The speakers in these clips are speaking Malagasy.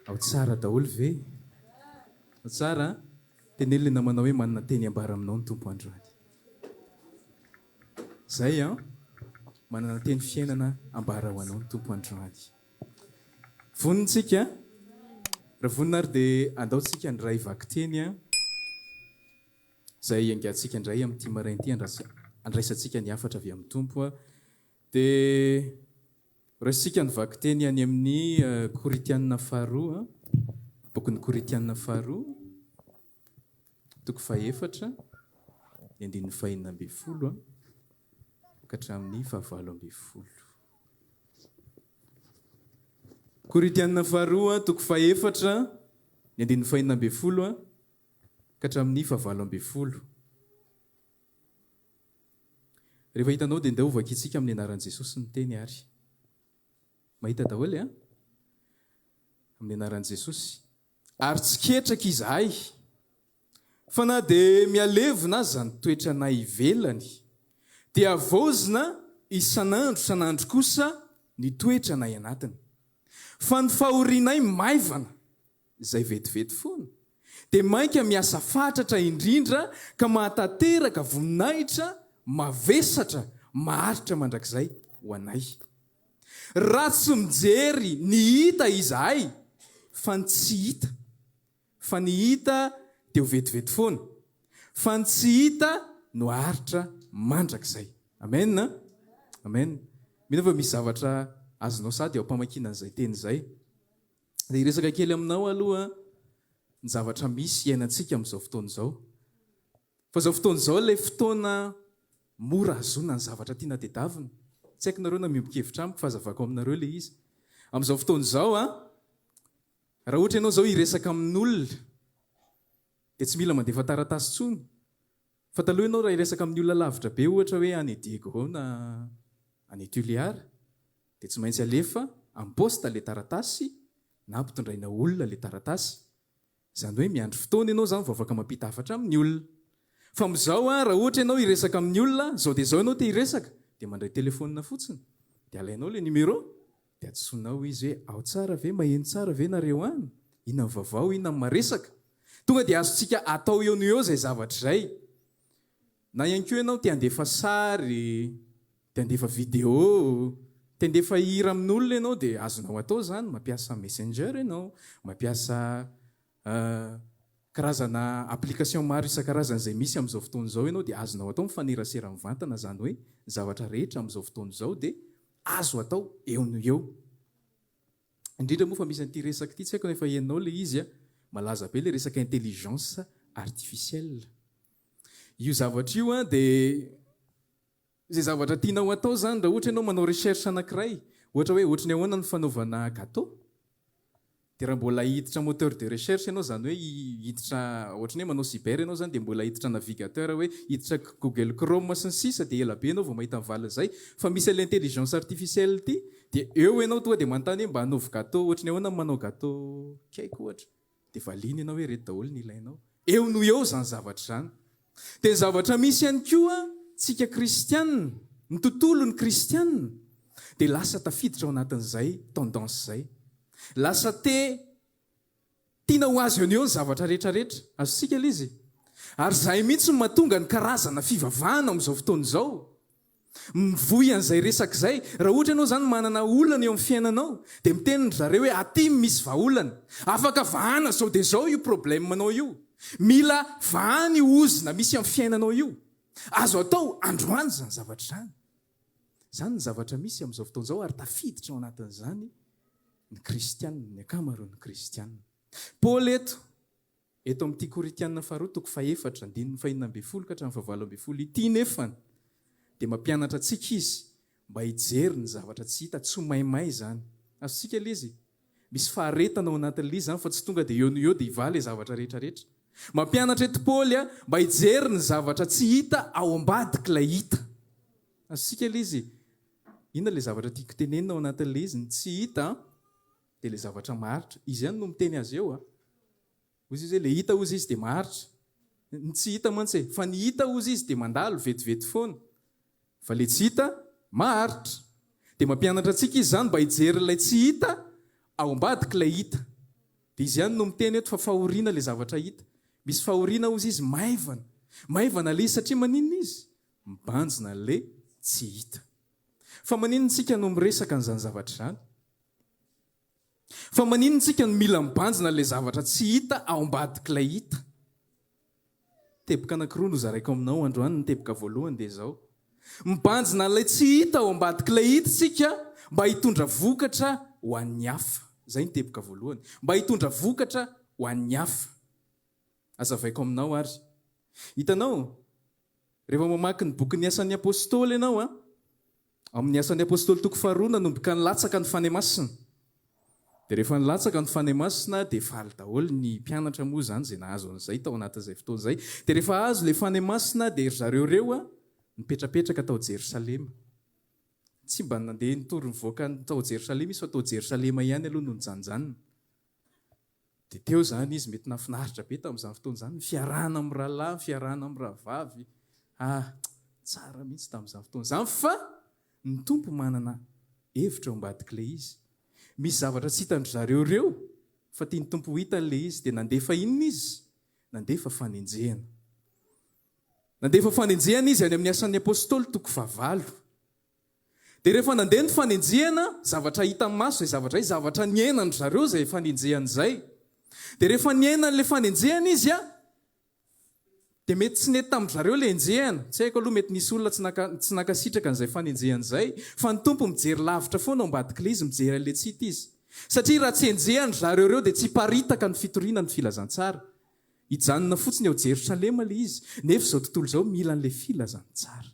ao tsara daholo ve ao tsara tenelina manao hoe manana teny ambara aminao ny tompo androany zay a manana teny fiainana ambara ho anao ny tompo androany vonintsika raha vonina ary dia andaontsika ndray vaky teny a zay angatsika indray amin'ity marainty andraisantsika ny afatra avy amin'ny tompo a dia raisika ny vaky teny any amin'ny koritianina faharoa bokyny koritianina faharoa toko faefatra ny andininy fahinina amby folo ka hatramin'ny fahavalo amby folo koritianina faharoa toko faefatra ny andininy fahinina amby folo ka hatramin'ny fahavalo amby folo rehefa hitanao dia ndao vakitsika amin'ny anaran'i Jesosy ny teny ary mahita daholo amin'ny anaran'i Jesosy ary tsy ketraka izahay fa na dia mialevina azy zany toetra na ivelany dia avaozina isan'andro kosa ny toetra nay anatiny fa ny fahorianay maivana izay vetivety foana dia mainka miasa fatratra indrindra ka mahatateraka voninahitra mavesatra maharitra mandrakizay ho anay raha tsy mijery ny hita izahay fa ny tsy hita fa ny hita dia ho vetivety foana fa ny tsy hita no haritra mandrakizay amen amen mino fa misy zavatra azonao sady ao mpamakina an'izay teny izay dia iresaka kely aminao aloha ny zavatra misy iainantsika amin'izao fotoana izao fa izao fotoana izao ilay fotoana mora azona ny zavatra tiana tedavina tsy haiko nareo na miombokevitra amiko fahazavako aminareo ilay izy amin'izao fotoana izao raha ohatra ianao izao hiresaka amin'olona dia tsy mila mandefa taratasy tsony fa taloha ianao raha hiresaka amin'ny olona lavitra be ohatra hoe any Diego na any Tuliara dia tsy maintsy alefa amposta ilay taratasy na ampitondraina olona ilay taratasy izany hoe miandry fotoana ianao zany vao afaka mampita hafatra amin'ny olona fa amin'izao raha ohatra ianao hiresaka amin'ny olona zao dia zao ianao te hiresaka dia mandray telefonina fotsiny dia alainao ilay numéro dia atsonao izy hoe ao tsara ve maheno tsara ve nareo any inona ny vaovao inona ny maresaka tonga dia azontsika atao eo no eo zay zavatra izay na ihany koa ianao te handefa sary te handefa vidéo te handefa hira amin'olona ianao dia azonao atao zany mampiasa messenger ianao mampiasa karazana application maro isan-karazana izay misy amin'izao fotoana izao ianao dia azonao atao mifanerasera mivantana zany hoe zavatra rehetra amin'izao fotoana izao dia azo atao eo no eo indrindra moa fa misy an'ity resaka ity tsy haiko nefa henonao ilay izy malaza be ilay resaka intelligence artificielle io zavatra io dia izay zavatra tianao atao zany raha ohatra ianao manao recherche anankiray ohatra hoe ohatry ny ahoana ny fanaovana gâteau dia raha mbola hiditra moteur de recherche ianao zany hoe hiditra ohatra ny hoe manao cyber ianao zany dia mbola hiditra navigateur hoe hiditra Google Chrome sy ny sisa dia ela be ianao vao mahita mivala izay fa misy l'intelligence artificielle ity dia eo ianao tonga dia manontany hoe mba hanaovy gâteau ohatra ny ahoana manao gâteau cake ohatra dia valina ianao hoe reto daholo ny ilainao eo no eo zany zavatra zany dia ny zavatra misy ihany koa tsika kristianina ny tontolony kristianina dia lasa tafiditra ao anatin'izay tendance izay lasa tiana ho azy eo ny eo ny zavatra rehetrarehetra azosika l izy ary izay mihitsy no mahatonga ny karazana fivavahana amin'izao fotoana izao mivoy an'izay resaka izay raha ohatra ianao zany manana olana eo amin'ny fiainanao dia miteniny zareo hoe aty misy vahaolana afaka vahana zao dia zao io problemanao io mila vahany ozina misy amin'ny fiainanao io azo atao androany zany zavatra zany ny zavatra misy amin'izao fotoana izao ary tafiditra ao anatin'izany ny kristianina ny akamaroan'ny kristianina Paoly eto amin'ity koritianina faharoa toko faefatra andininy fahinina amby folo ka hatramin'ny fahavalo amby folo ity nefany dia mampianatra antsika izy mba hijery ny zavatra tsy hita tsy maimay zany azontsika l izy misy faharetana ao anatin'ilay izy zany fa tsy tonga dia eo no eo dia hivaly ilay zavatra rehetrarehetra mampianatra eto Paoly mba hijery ny zavatra tsy hita ao ambadika ilay hita azontsika l izy inona ilay zavatra tiako tenenina ao anatin'ilay izy ny tsy hita dia ilay zavatra maharitra izy ihany no miteny azy eo ozy izy hoe le hita ozy izy dia maharitra ny tsy hita mantsy fa ny hita ozy izy dia mandalo vetivety foana fa le tsy hita maharitra dia mampianatra antsika izy zany mba hijery ilay tsy hita ao ambadika ilay hita dia izy ihany no miteny eto fa fahoriana ilay zavatra hita. Misy fahoriana ozy izy maivana le izy satria maninona izy mibanjina le tsy hita. Fa maninona tsika no miresaka n'izany zavatra izany? Fa maninona tsika no mila mibanjina le zavatra tsy hita ao ambadik'ilay hita? Teboka anankiroa no zaraiko aminao androany. Ny teboka voalohany dia izao: mibanjina ilay tsy hita ao ambadik'ilay hita tsika mba hitondra vokatra ho an'ny hafa. Zay ny teboka voalohany, mba hitondra vokatra ho an'ny hafa. Azavaiko aminao ary, hitanao rehefa mamaky ny boky ny asan'ny apôstôly ianao amin'ny asan'ny apôstôly toko 4 nanomboka nilatsaka ny fanahy masina. Dia rehefa nilatsaka ny fanahy masina dia faly daholo ny mpianatra moa zany zay nahazo an'izay tao anatin'izay fotoana izay. Dia rehefa azo ilay fanahy masina dia zareo reo nipetrapetraka tao Jerosalema. Tsy mba nandeha nitory nivoaka tao Jerosalema izy fa tao Jerosalema ihany aloha no nijanjanina. Dia teo zany izy mety nafinaritra be tamin'izany fotoana izany, fiarahana amin'ny rahalahy, fiarahana amin'ny rahavavy. Tsara mihitsy tamin'izany fotoana izany, fa ny tompo manana hevitra ao ambadik'ilay izy. Misy zavatra tsy hitan-dry zareo reo fa tia ny tompo hitan'ilay izy. Dia nandefa inona izy? Nandefa fanenjehana. Nandefa fanenjehana izy any amin'ny asan'ny apôstôly toko 9. Dia rehefa nandeha ny fanenjehana, zavatra hita amin'ny maso izay zavatra zavatra niainandry zareo izay fanenjehana izay. Dia rehefa niainan'ilay fanenjehana izy dia mety tsy nety tamin'ny zareo ilay enjehana. Tsy haiko aloha, mety nisy olona tsy nakasitraka n'izay fanenjehana izay, fa ny tompo mijery lavitra foana ao ambadik'ilay izy, mijery an'ilay tsy hita izy. Satria raha tsy enjehany zareo reo dia tsy paritaka ny fitoriana ny filazantsara. Hijanona fotsiny ao Jerosalema ilay izy, nefa izao tontolo izao mila an'ilay filazantsara.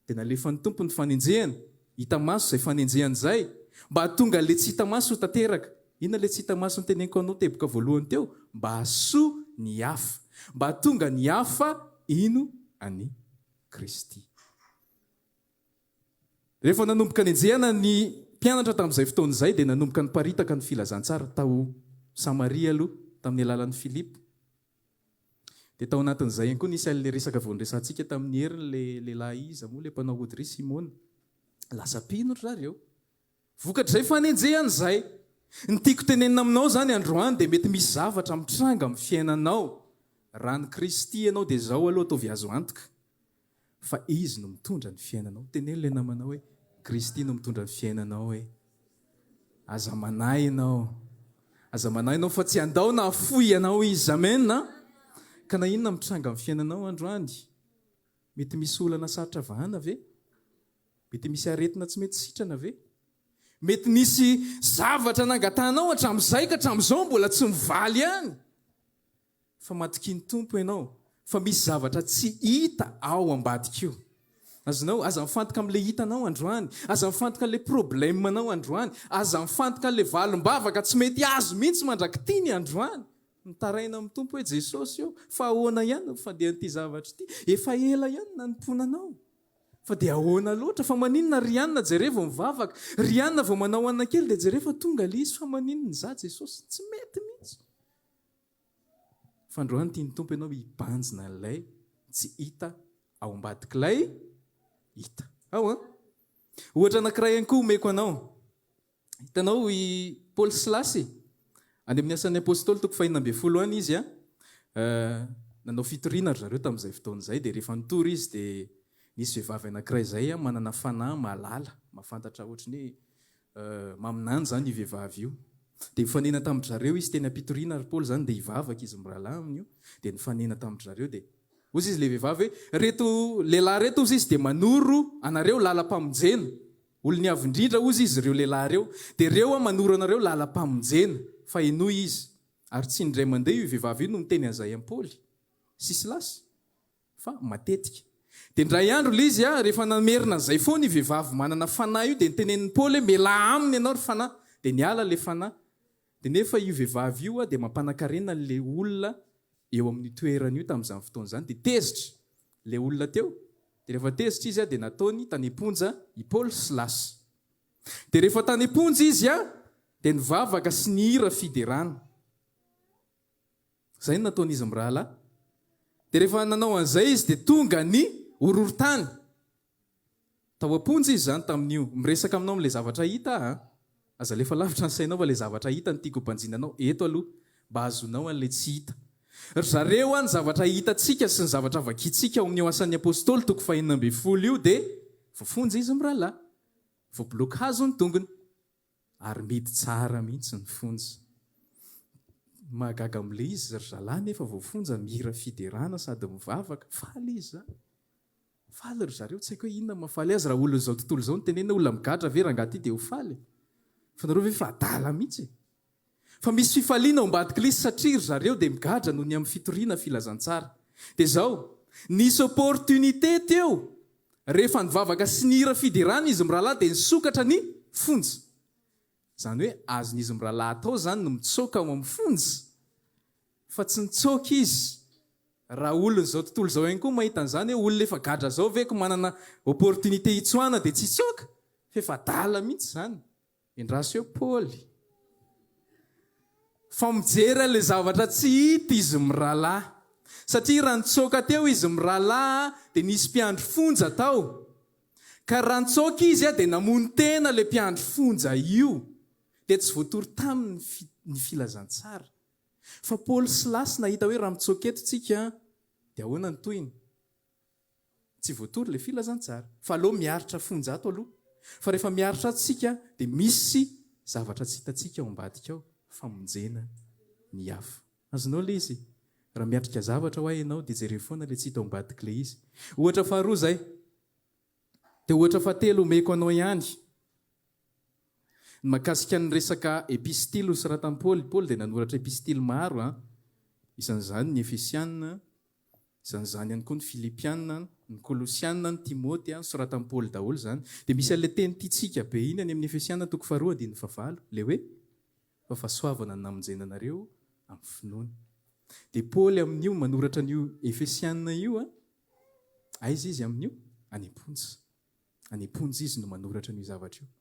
Dia nalefa ny tompo ny fanenjehana, hita maso izay fanenjehana izay, mba hahatonga ilay tsy hita maso ho tanteraka. Inona ilay tsy hita maso ny teneniko anao teboka voalohany teo? Mba hahasoa ny hafa, mba hahatonga ny hafa ino? Any Kristy. Rehefa nanomboka nenjehana ny mpianatra tamin'izay fotoana izay dia nanomboka niparitaka ny filazantsara tao Samaria aloha, tamin'ny alalan'ny Filipo. Dia tao anatin'izay ihany koa nisy ilay resaka voandresantsika tamin'ny herin'ilay lehilahy iza moa ilay mpanao hodry Simona. Lasa mpino zareo. Vokatr'izay fanenjehana izay. Ny tiako tenenina aminao zany androany dia mety misy zavatra mitranga amin'ny fiainanao. Raha ny Kristy ianao dia izao aloha ataovy azo antoka. Fa izy no mitondra ny fiainanao. Teneno ilay namanao hoe Kristy no mitondra ny fiainanao hoe. Aza manahy ianao. Aza manahy ianao fa tsy andao na afoy ianao izy. Amen na? Ka na inona mitranga amin'ny fiainanao androany? Mety misy olana sarotra vahana ve? Mety misy aretina tsy mety sitrana ve? Mety nisy zavatra nangatanao hatramin'izay ka hatramin'izao mbola tsy mivaly ihany. Fa matoky ny tompo ianao. Fa misy zavatra tsy hita ao ambadika io. Azonao, aza mifantoka amin'ilay hitanao androany. Aza mifantoka amin'ilay problemanao androany. Aza mifantoka amin'ilay valim-bavaka tsy mety azo mihitsy mandrakitiny androany. Mitaraina amin'ny tompo hoe Jesosy eo, fa ahoana ihany no fandehan'ity zavatra ity? Efa ela ihany nanomponanao. Fa dia ahoana loatra? Fa maninona rianina jereva mivavaka? Rianina vao manao anana kely dia jereva tonga ilay izy. Fa maninona za Jesosy? Tsy mety mihitsy. Fa androany tia ny tompo ianao hibanjina ilay tsy hita ao ambadik'ilay hita. Ohatra anankiray ihany koa omeko anao. Hitanao i Paoly Silasy any amin'ny asan'ny apôstôly toko 12 any izy nanao fitoriana ry zareo tamin'izay fotoana izay. Dia rehefa nitory izy dia nisy vehivavy anankiray izay manana fanahy malala, mahafantatra ohatrany hoe maminany zany io vehivavy io. Dia nifanena tamin'ny zareo izy teny ampitoriana ry Paoly zany dia hivavaka izy mirahalahy amin'io. Dia nifanena tamin'ny zareo dia ozy izy le vehivavy hoe reto lehilahy reto ozy izy dia manoro anareo lalam-pamonjena. Olony avy indrindra ozy izy ireo lehilahy reo. Dia reo manoro anareo lalam-pamonjena. Fa inoy izy. Ary tsy indray mandeha io vehivavy io no miteny an'izay amin'ny Paoly sy Silasy. Fa matetika. Dia indray andro ilay izy rehefa namerina an'izay foana io vehivavy manana fanahy io dia nitenenin'ny Paoly hoe mela aminy ianao ry fanahy. Dia niala ilay fanahy. Dia nefa io vehivavy io dia mampanan-karena ilay olona eo amin'ny toerana io tamin'izany fotoana izany. Dia tezitra ilay olona teo. Dia rehefa tezitra izy dia nataony tany am-ponja i Paoly sy Silasy. Dia rehefa tany am-ponja izy dia nivavaka sy nihira fiderana. Izay no nataon'izy mirahalahy. Dia rehefa nanao an'izay izy dia tonga ny horohorontany. Tao am-ponja izy zany tamin'io. Miresaka aminao amin'ilay zavatra hita. aza lefa lavitra ny sainao fa le zavatra hita ny tiako mpanjinanao eto aloha mba azonao an'le tsy hita zareo any zavatra hitantsika sy ny zavatra vakitsika ao amin'ny eo asan'ny apôstôly 4 io dia voafonja izy mirahalahy voabloka hazo ny tongony ary mety tsara mihitsy ny fonja mahagaga am'le izy zarzalahy nefa voafonja mira fiderana sady mivavaka faly izy faly ry zareo tsy haiko hoe inona mafaly azy raha olona zao tontolo zao ny tenena olona migadra ve raha ngaty dia ho faly fa nareo ve fa adala mihitsy fa misy fifaliana ao ambady Kristy satria ry zareo dia migadra noho ny amin'ny fitoriana filazantsara dia zao nisy opportunité teo rehefa nivavaka sy nira fiderana izy mirahalahy dia nisokatra ny fonja zany hoe azon'izy mirahalahy atao zany no mitsoka ao amin'ny fonja fa tsy nitsoka izy raha olona zao tontolo zao ihany koa mahita an'izany hoe olona efa gadra zao veko manana opportunité hitsoana dia tsy tsoka fa efa dala mihitsy zany endraso eo Paoly fa mijery le zavatra tsy hita izy mirahalahy satria raha nitsoka teo izy mirahalahy dia nisy mpiandro fonja tao ka raha nitsoka izy dia namono tena le mpiandro fonja io dia tsy voatory tamin'ny filazantsara fa Paoly sy Silasy nahita hoe raha mitsoka eto tsika dia ahoana ny toyiny tsy voatory le filazantsara fa aloha miaritra fonja ato aloha fa rehefa miaritra ato tsika dia misy zavatra tsy hitantsika ao ambadika ao famonjena ny hafa azonao le izy raha miatrika zavatra ho ahy ianao dia jereo foana le tsy hita ao ambadika le izy ohatra faharoa zay dia ohatra fahatelo omeko anao ihany mahakasika ny resaka epistily nosoratan'i Paoly dia nanoratra epistily maro isan'izany ny Efesiana isan'izany ihany koa ny Filipiana ny Kolosiana ny Timoty nosoratan'i Paoly daholo zany dia misy an'ilay teny tiatsika be iny any amin'ny Efesiana 2:9 le hoe fa fahasoavana namonjena anareo amin'ny finoana dia Paoly amin'io manoratra an'io Efesiana io aiza izy amin'io any amponja izy no manoratra an'io zavatra io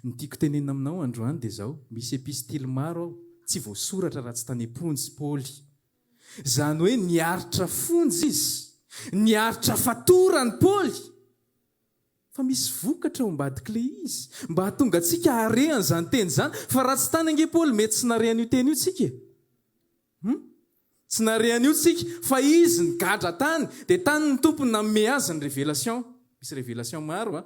ny tiako tenena aminao androany dia zao misy epistily maro ao tsy voasoratra raha tsy tany amponjy Paoly zany hoe niaritra fonja izy niaritra fatorany Paoly fa misy vokatra ao ambadika le izy mba hahatonga antsika harehan' zany teny zany fa raha tsy tany ange Paoly mety tsy narehan'io teny io tsika tsy narehan'io tsika fa izy nigadra tany dia tany ny tompony nanome azy ny révélation misy révélation maro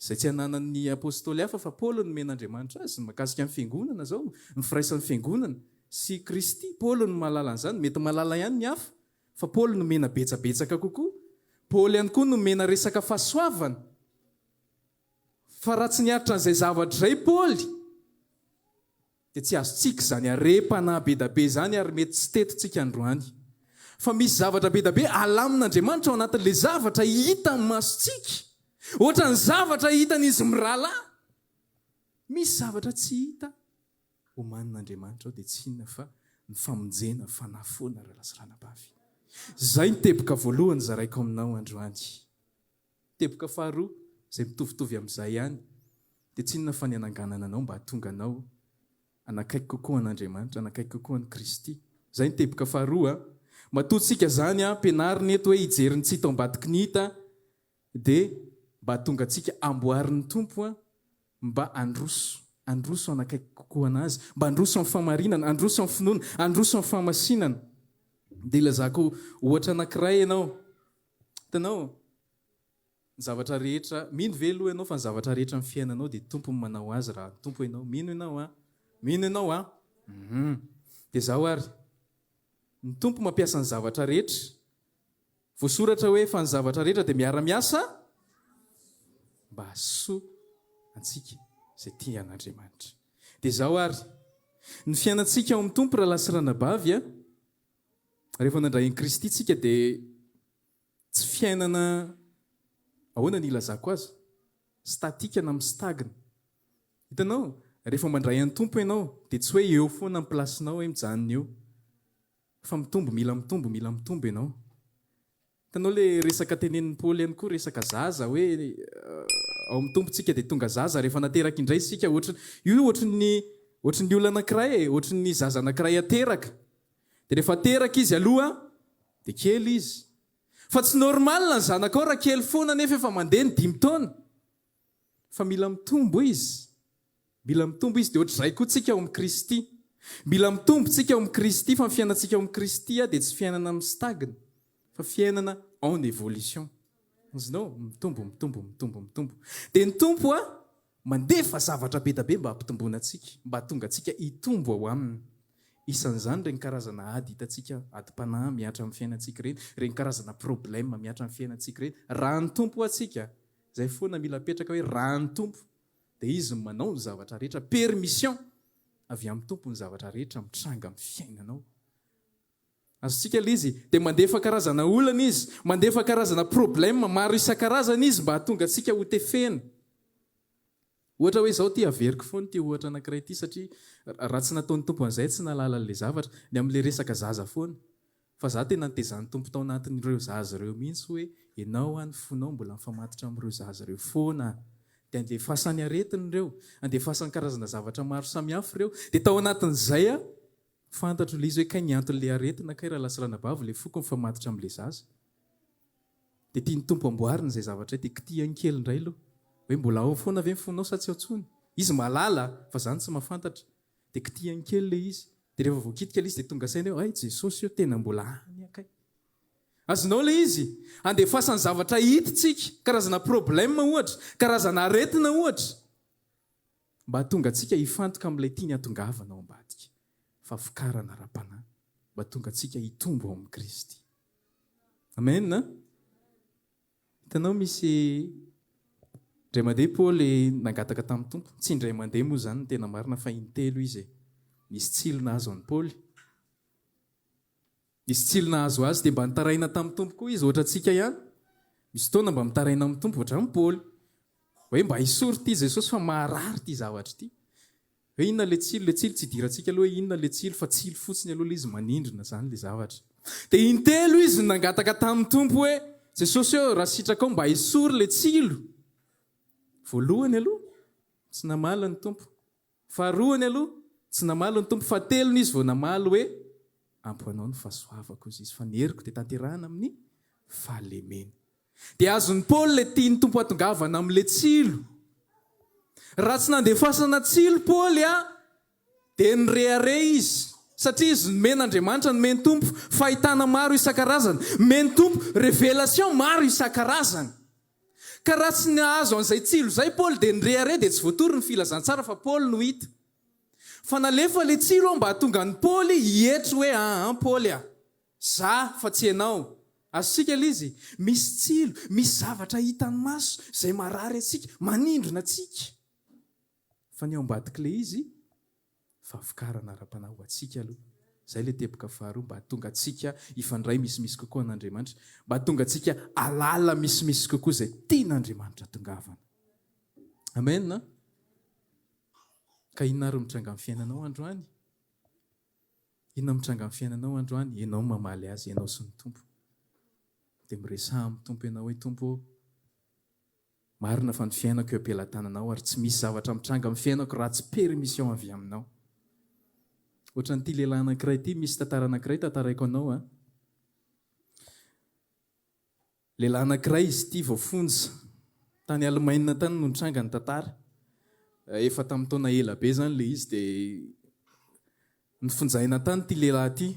izay tsy hananan'ny apôstôly hafa fa Paoly nomen'Andriamanitra azy mahakasika amin'ny fiangonana zao ny firaisan'ny fiangonana sy Kristy Paoly no mahalala an'izany mety mahalala ihany ny hafa fa Paoly nomena betsabetsaka kokoa Paoly ihany koa nomena resaka fahasoavana fa raha tsy niaritra an'izay zavatra izay Paoly dia tsy azotsika zany arepana bedabe zany ary mety tsy tetontsika androany fa misy zavatra bedabe alamin'Andriamanitra ao anatin'le zavatra hita amin'ny masontsika ohatra ny zavatra hitan'izy mirahalahy misy zavatra tsy hita omanin'Andriamanitra ao dia tsy inona fa ny famonjena fanafoana rahalasy-ranabavy zay ny teboka voalohany zaraiko aminao androany teboka faharoa izay mitovitovy amin'izay ihany dia tsy inona fa ny ananganana anao mba hatonga anao anakaiky kokoa an'Andriamanitra anakaiky kokoa any Kristy zay ny teboka faharoa matotsika zany ampianariny eto hoe hijery ny tsy hita ao ambadiky ny hita dia mba hatonga antsika amboarin'ny tompo mba androso anakaiky kokoa anazy mba androso amin'ny famarinana androso amin'ny finoana androso amin'ny fahamasinana dia ilazako ohatra anankiray ianao hitanao ny zavatra rehetra mino ve aloha ianao fa ny zavatra rehetra amin'ny fiainanao dia tompo manao azy raha tompo ianao mino ianao dia zaho ary ny tompo mampiasa ny zavatra rehetra voasoratra hoe fa ny zavatra rehetra dia miara-miasa mba hasoa antsika izay tia an'Andriamanitra dia zaho ary ny fiainantsika ao amin'ny tompo raha lasy-ranabavy rehefa nandrahin'i Kristy tsika dia tsy fiainana ahoana ny ilazako azy statika na amin'ny stagna hitanao rehefa mandray an'ny tompo ianao dia tsy hoe eo foana amin'ny plasinao hoe mijanona eo fa mitombo mila mitombo ianao hitanao le resaka tenenin'ny Paoly ihany koa resaka zaza hoe ao amin'ny tompontsika dia tonga zaza rehefa nateraka indray sika io ohatran'ny olona anankiray ohatran'ny zaza anankiray ateraka dia rehefa ateraka izy aloha dia kely izy fa tsy normal ny zanakao raha kely foana nefa efa mandeha ny 5 taona fa mila mitombo izy Mila mitombo izy dia ohatr'izay koa tsika ao amin'ny Kristy. Mila mitombo tsika ao amin'ny Kristy fa ny fiainantsika ao amin'ny Kristy dia tsy fiainana amin'ny stagna fa fiainana en évolution. Izinao mitombo. Dia ny tompo mandefa zavatra be da be mba hampitomboana antsika, mba hatonga antsika hitombo ao aminy. Isan'izany reny karazana ady hitantsika, adi-panahy miatra amin'ny fiainantsika reny karazana problème miatra amin'ny fiainantsika reny. Raha ny tompo atsika, izay foana mila petraka hoe raha ny tompo, dia izy manao ny zavatra rehetra, permission avy amin'ny tompo ny zavatra rehetra mitranga amin'ny fiainanao. Azontsika ilay izy dia mandefa karazana olana izy, mandefa karazana problème maro isan-karazana izy mba hatonga antsika ho tefena. Ohatra hoe izao ty averiko foana ty ohatra anankiray ty satria raha tsy nataon'ny tompo an'izay tsy nalala an'ilay zavatra ny amin'ilay resaka zaza foana. Fa za tena nitezan'ny tompo tao anatin'ireo zaza ireo mihitsy hoe ianao ny fonao mbola mifamatotra amin'ireo zaza ireo foana. Dia andefasany aretiny ireo, andefasany karazana zavatra maro samihafa ireo. Dia tao anatin'izay fantatro ilay izy hoe kay ny anton'ilay aretina kay raha lasa ranabavy ilay foko mifamatotra amin'ilay zaza. Dia tia ny tompo amboarina izay zavatra dia kitihany kely indray aloha. Hoe mbola ao foana ve fonao sa tsy ao tsony? Izy malala fa zany tsy mahafantatra. Dia kitihany kely ilay izy. Dia rehefa voakitika ilay izy dia tonga saina hoe ay Jesosy io tena mbola any akay. Azonao ilay izy andefasany zavatra hitantsika, karazana problème ohatra, karazana aretina ohatra. Mba hatonga antsika hifantoka amin'ilay tiany hatongavanao ambadika. Fa fikarana ara-panahy. Mba hatonga antsika hitombo ao amin'ny Kristy. Amen. Hitanao misy indray mandeha Paoly nangataka tamin'ny tompo. Tsy indray mandeha moa izany no tena marina fa intelo izy. Nisy tsilo nahazo an'i Paoly. Nisy tsilo nahazo azy dia mba nitaraina tamin'ny tompo koa izy ohatra antsika ihany. Misy fotoana mba mitaraina amin'ny tompo ohatra amin'ny Paoly. Hoe mba hisory ity Jesosy fa maharary ity zavatra ity. Hoe inona ilay tsilo tsy idirantsika aloha hoe inona ilay tsilo fa tsilo fotsiny aloha ilay izy manindrona izany ilay zavatra. Dia intelo izy nangataka tamin'ny tompo hoe Jesosy raha sitraka ao mba hisory ilay tsilo. Voalohany aloha tsy namaly ny tompo. Faharoany aloha tsy namaly ny tompo. Fahatelony izy vao namaly hoe ampoanao ny fahasoavako izy fa ny heriko dia tanterahana amin'ny fahalemena. Dia azon'ny Paoly ilay tiany tompo hatongavana amin'ilay tsilo. Raha tsy nandefasana tsilo Paoly dia nirehare izy. Satria izy nomen'Andriamanitra nomeny tompo fahitana maro isan-karazany. Nomeny tompo révélation maro isan-karazany. Ka raha tsy nahazo an'izay tsilo izay Paoly dia nirehare dia tsy voatory ny filazantsara fa Paoly no hita. Fa nalefa ilay tsilo mba hatonga ny Paoly hihetry hoe Paoly za fa tsy ianao. Azontsika ilay izy misy tsilo, misy zavatra hitan'ny maso izay marary antsika, manindrona antsika. Fa ny ao ambadik'ilay izy fa fikarana ara-panahy ho antsika aloha. Izay ilay teboka faharoa mba hatonga antsika hifandray misimisy kokoa an'Andriamanitra, mba hatonga antsika halala misimisy kokoa izay tian'Andriamanitra hatongavana. Amen. Ka inona ary mitranga amin'ny fiainanao androany? Inona mitranga amin'ny fiainanao androany? Ianao mamaly azy, ianao sy ny tompo. Dia miresaha amin'ny tompo ianao hoe tompo, marina fa ny fiainako eo am-pelantananao ary tsy misy zavatra mitranga amin'ny fiainako raha tsy permission avy aminao. Ohatra n'ity lehilahy anankiray ity, misy tantara anankiray tantaraiko anao. Lehilahy anankiray izy ity vao fonja. Tany Alemaina tany no nitranga ny tantara. Efa tamin'ny taona ela be zany ilay izy dia nifonjaina tany ity lehilahy ity.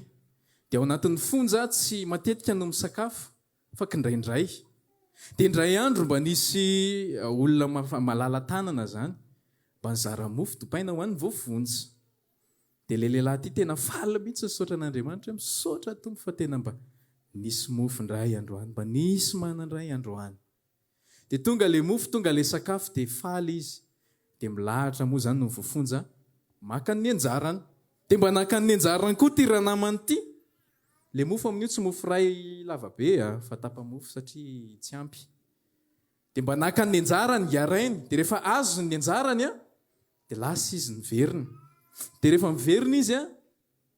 Dia ao anatin'ny fonja tsy matetika no misakafo fa kindraindray. Dia indray andro mba nisy olona malala tanana zany mba nizara mofo dopaina ho an'ny vao fonja. Dia ilay lehilahy ity tena faly mihitsy nisaotra an'Andriamanitra hoe misaotra tompo fa tena mba nisy mofo indray androany, mba nisy manandray androany. Dia tonga ilay mofo, tonga ilay sakafo dia faly izy. Dia milahatra moa zany no voafonja maka ny anjarany. Dia mba naka ny anjarany koa ty ranamany ity. Ilay mofo amin'io tsy mofo ray lavabe fa tapa-mofo satria tsy ampy. Dia mba naka ny anjarany iarainy. Dia rehefa azo ny anjarany dia lasa izy niverina. Dia rehefa miverina izy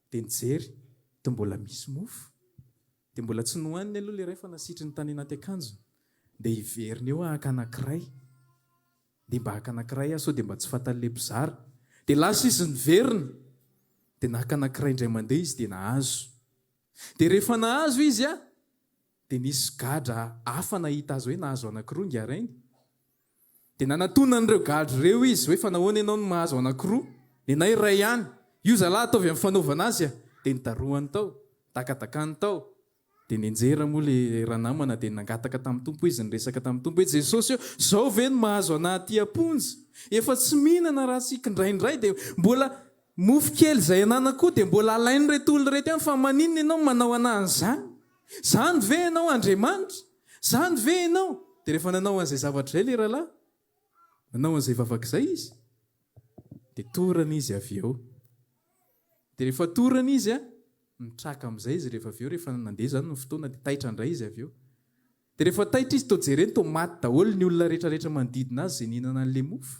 dia nijery dia mbola misy mofo. Dia mbola tsy nohaniny aloha ilay ray fa nasitry ny tany anaty akanjo. Dia hiverina eo haka anankiray. Dia mba haka anankiray sao dia mba tsy fatan'ilay mpizara. Dia lasa izy niverina. Dia naka anankiray indray mandeha izy dia nahazo. Dia rehefa nahazo izy dia nisy gadra hafa nahita azy hoe nahazo anankiroa ny arainy. dia nanatonan'ireo gadro ireo izy hoe fa nahoana ianao no mahazo anankiroa nenay ray ihany io zalahy ataovy amin'ny fanaovana azy a dia nitarohany tao takatakany tao dia nianjera moa le ranamana dia nangataka tamin'ny tompo izy nyresaka tamin'ny tompo hoe jesosy eo zao ve no mahazo anaty aponja efa tsy mihinana raha tsika indraindray dia mbola mofo kely izay anana koa dia mbola alainy reto olo reto ihany fa maninona ianao manao anazy zany zany ve ianao Andriamanitra zany ve ianao dia rehefa nanao an'izay zavatra izay le rahalahy nanao an'izay vavaka izay izy dia torana izy avy eo dia rehefa torana izy a mitraka amin'izay izy rehefa avy eo rehefa nandeha zany ny fotoana dia taitra indray izy avy eo dia rehefa taitra izy toa jereny toa maty daholo ny olona rehetrarehetra manodidina azy izay nihinana an'ilay mofo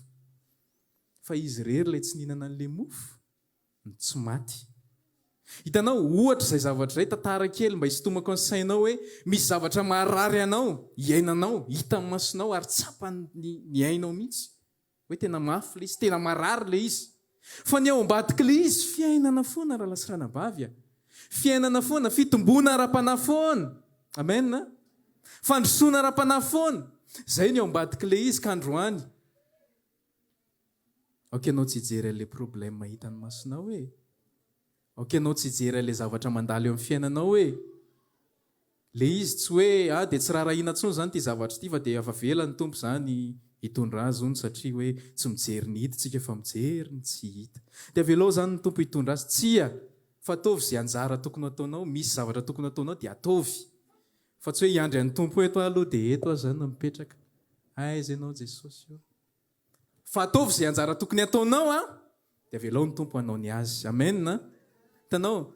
fa izy rery ilay tsy nihinana an'ilay mofo ny tsy maty hitanao ohatra izay zavatra izay tantara kely mba hisintomako ny sainao hoe misy zavatra maharary anao iainanao hita amin'ny masonao ary tsapany ny ainao mihitsy hoe tena mafy le izy tena marary le izy fa ny ao ambadika le izy fiainana foana raha lasirana-bavy a fiainana foana fitombona ara-panafoana amena fandrosoana ara-panafoana zay ny ao ambadika le izy ka androany anao tsy hijery an'ilay problème hitany masonao hoe anao tsy hijery an'ilay zavatra mandalo eo amin'ny fiainanao hoe le izy tsy hoe dia tsy raharahiana ntsony zany ty zavatra ty fa dia afa vela ny tompo zany hitondra azy ony satria hoe tsy mijery ny hita tsika fa mijery ny tsy hita dia avelao zany ny tompo hitondra azy tsia fa ataovy izay anjara tokony ataonao misy zavatra tokony ataonao dia ataovy fa tsy hoe hiandry an'ny tompo eto aloha dia eto azy zany mipetraka aiza ianao Jesosy io fa ataovy izay anjara tokony ataonao a dia avelao ny tompo hanao ny azy amena hitanao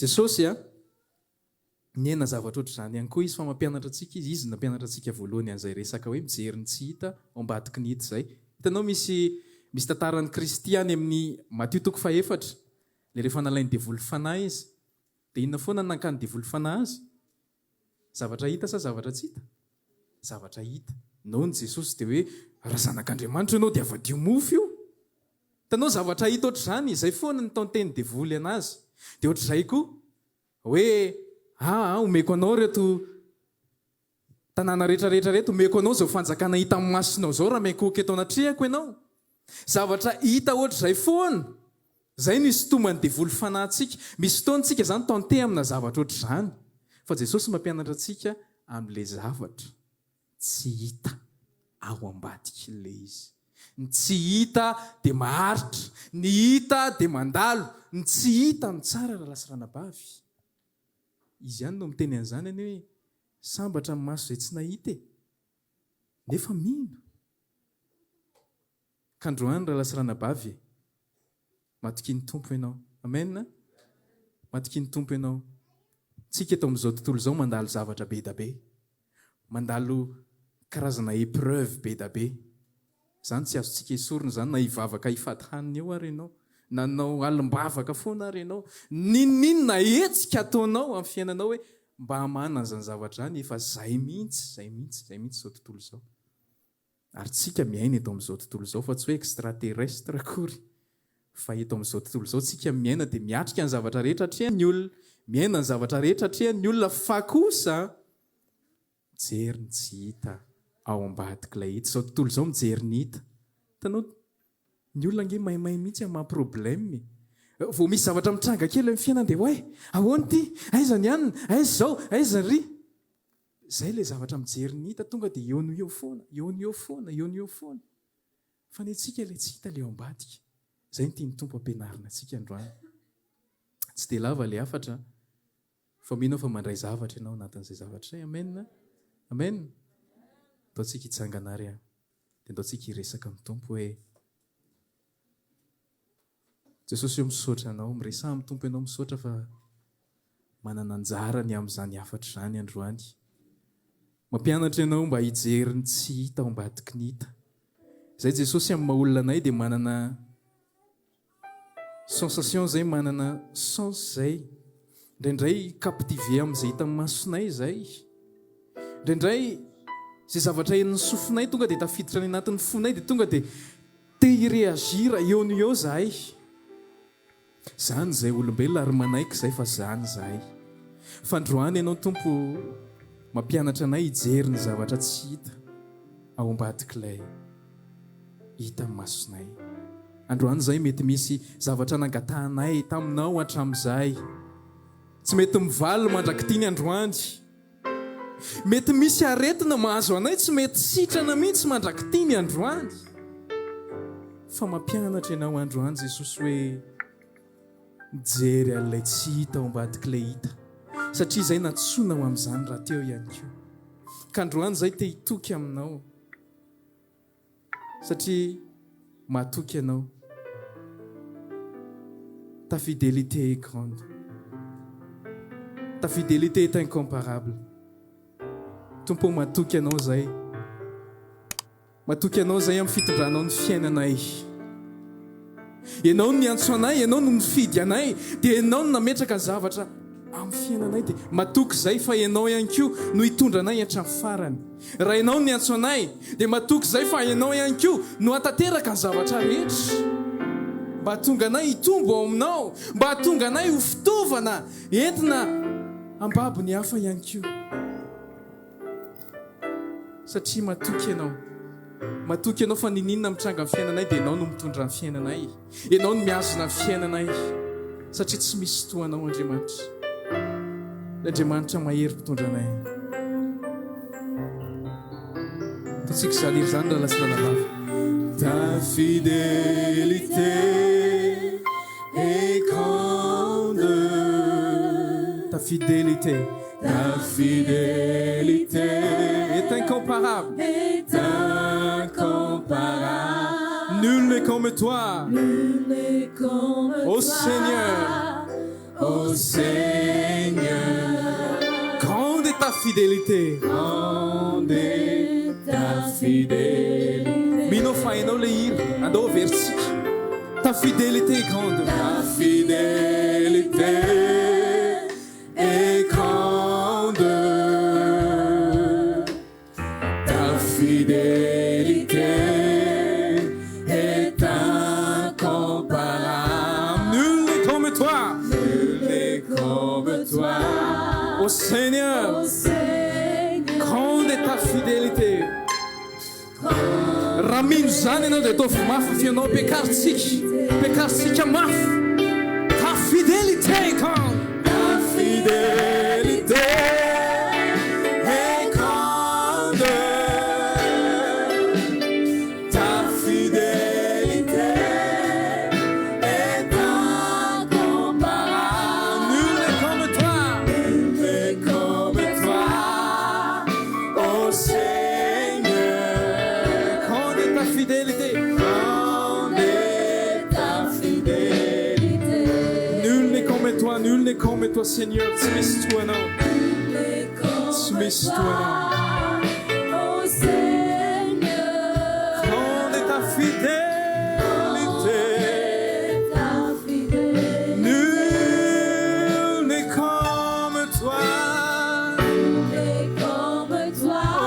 Jesosy a niena zavatra ohatr' izany ihany koa izy fa mampianatra antsika izy nampianatra antsika voalohany an'izay resaka hoe mijery ny tsy hita ao ambadiky ny hita izay hitanao misy tantaran'ny Kristy any amin'ny Matio 4 le rehefa nalainy devoly fanahy izy dia inona foana nankany devoly fanahy azy zavatra hita sa zavatra tsy hita zavatra hita noho ny Jesosy dia hoe raha zanak'Andriamanitra ianao dia avadio mofo io hitanao zavatra hita ohatr' izany izay foana ny taon-teny devoly anazy dia ohatr' izay koa hoe omeko anao reto tanàna rehetrarehetra reto omeko anao zao fanjakana hita amin'ny masonao zao raha maikoky eto anatrehako ianao zavatra hita ohatr' izay foana zay ny sitomany devoly fanahintsika misy fotoantsika zany tante amina zavatra ohatr' izany fa Jesosy mampianatra antsika amin'ilay zavatra tsy hita ao ambadika le izy ny tsy hita dia maharitra ny hita dia mandalo ny tsy hita ny tsara raha lasirana-bavy izy ihany no miteny an'izany any hoe sambatra amin'ny maso izay tsy nahita nefa mino kandroany raha lasirana-bavy matoky ny tompo ianao amena matoky ny tompo ianao tsika eto amin'izao tontolo izao mandalo zavatra be da be mandalo karazana épreuve be da be zany tsy azontsika esorina zany na hivavaka hifady hanina eo ary ianao nanao alim-bavaka foana ary ianao ninona hetsika ataonao amin'ny fiainanao hoe mba hamana an'izany zavatra zany efa zay mihitsy izao tontolo izao ary tsika miaina eto amin'izao tontolo izao fa tsy hoe extraterrestre akory fa eto amin'izao tontolo izao tsika miaina dia miatrika ny zavatra rehetra atrehan'ny olona miaina ny zavatra rehetra atrehan'ny olona fa kosa mijery ny tsy hita ao ambadika ilay hita izao tontolo izao mijery ny hita hitanao ny olona ange maimay mihitsy amin'ny maha-problème vao misy zavatra mitranga kely amin'ny fiainana dia hoe ahoana ity aiza ny anina aiza izao aiza ny ry izay ilay zavatra mijery ny hita tonga dia eo no eo foana fa ny antsika ilay tsy hita ilay ao ambadika izay ny tiany tompo ampianarina antsika androany tsy dia lava ilay afatra fa mino fa mandray zavatra ianao anatin'izay zavatra izay amena ataontsika hitsangana ary dia ataontsika hiresaka amin'ny tompo hoe Jesosy eo misaotra anao miresaha amin'ny tompo ianao misaotra fa manana anjarany amin'izany afatra izany androany mampianatra ianao mba hijery ny tsy hita ao ambadiky ny hita izay Jesosy amin'ny maha-olona anay dia manana sensation zay manana sens zay indraindray captivé amin'izay hita amin'ny masonay izay indraindray izay zavatra en'ny sofinay tonga dia tafiditra ny anatin'ny fonay dia tonga dia te hireagira eo no eo zahay zany izay olombelona ary manaiky izay fa zany zahay fa androany ianao tompo mampianatra anay hijery ny zavatra tsy hita ao ambadikilay hita amin'ny masonay. Androany zay mety misy zavatra nangatahanay taminao hatramin'izay, tsy mety mivaly mandrakitiny androany, mety misy aretina mahazo anay, tsy mety sitrana mihitsy mandrakitiny androany, fa mampianatra ianao androany Jesosy hoe mijery an'ilay tsy hita ao ambadikilay hita, satria zay natsonao amin'izany raha teo ihany koa. Ka androany zay te hitoky aminao, satria mahatoky ianao. Ta fidélité est grande, ta fidélité est incomparable. Tompo mahatoky ianao zay, mahatoky ianao zay amin'ny fitondranao ny fiainanay. Ianao no niantso anay, ianao no nifidy anay, dia ianao no nametraka ny zavatra amin'ny fiainanay, dia mahatoky zay fa ianao ihany koa no hitondra anay hatramin'ny farany. Raha ianao no niantso anay, dia mahatoky zay fa ianao ihany koa no hatateraka ny zavatra rehetra, mba hatonga anay hitombo ao aminao, mba hatonga anay ho fitaovana entina ambabo ny hafa ihany koa. Satria mahatoky ianao fa ninina mitranga amin'ny fiainanay, dia ianao no mitondra ny fiainanay, ianao no miazona ny fiainanay, satria tsy misy toanao Andriamanitra. Andriamanitra mahery mpitondra anay. Tatsika zaliry zany raha lasirana lava. Ta fidélité est grande, ta fidélité est incomparable, nul n'est comme toi, ô Seigneur, ô Seigneur. Grande est ta fidélité, grande est ta fidélité. Mino fainao le hira, andao versika. Ta fidélité est grande, ta fidélité est grande, ta fidélité est incomparable. Nul n'est comme toi, nul n'est comme toi, ô Seigneur. Grande est ta fidélité. Ramino zany ianao dia ataovy mafy fianao pekarsika mafy. Ta fidélité grande, ta fidélité est grande, ta fidélité est incomparable. Nul n'est comme toi, nul n'est comme toi, ô Seigneur. Grande est ta fidélité, grande est ta fidélité. Nul n'est comme toi, nul n'est comme toi, Seigneur. Tsy misy toanao, tsy misy toanao. Grande est ta fidélité, nul n'est comme toi, ô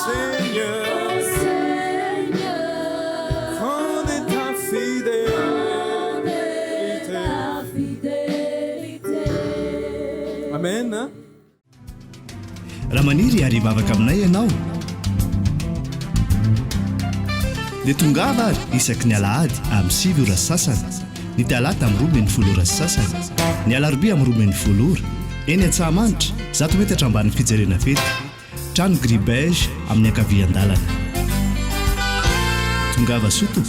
Seigneur. Grande est ta fidélité. Amen. Raha maniry harivavaka aminay ianao dia tongava ary isaky ny alahady amin'ny 7 ora sasany, ny talata amin'ny 12 ora sasany, ny alarobia amin'ny 12 ora, eny Antsahamanitra 100 metatra ambany fijerena fety, trano Gribege amin'ny ankavian-dalana. Tongava soto.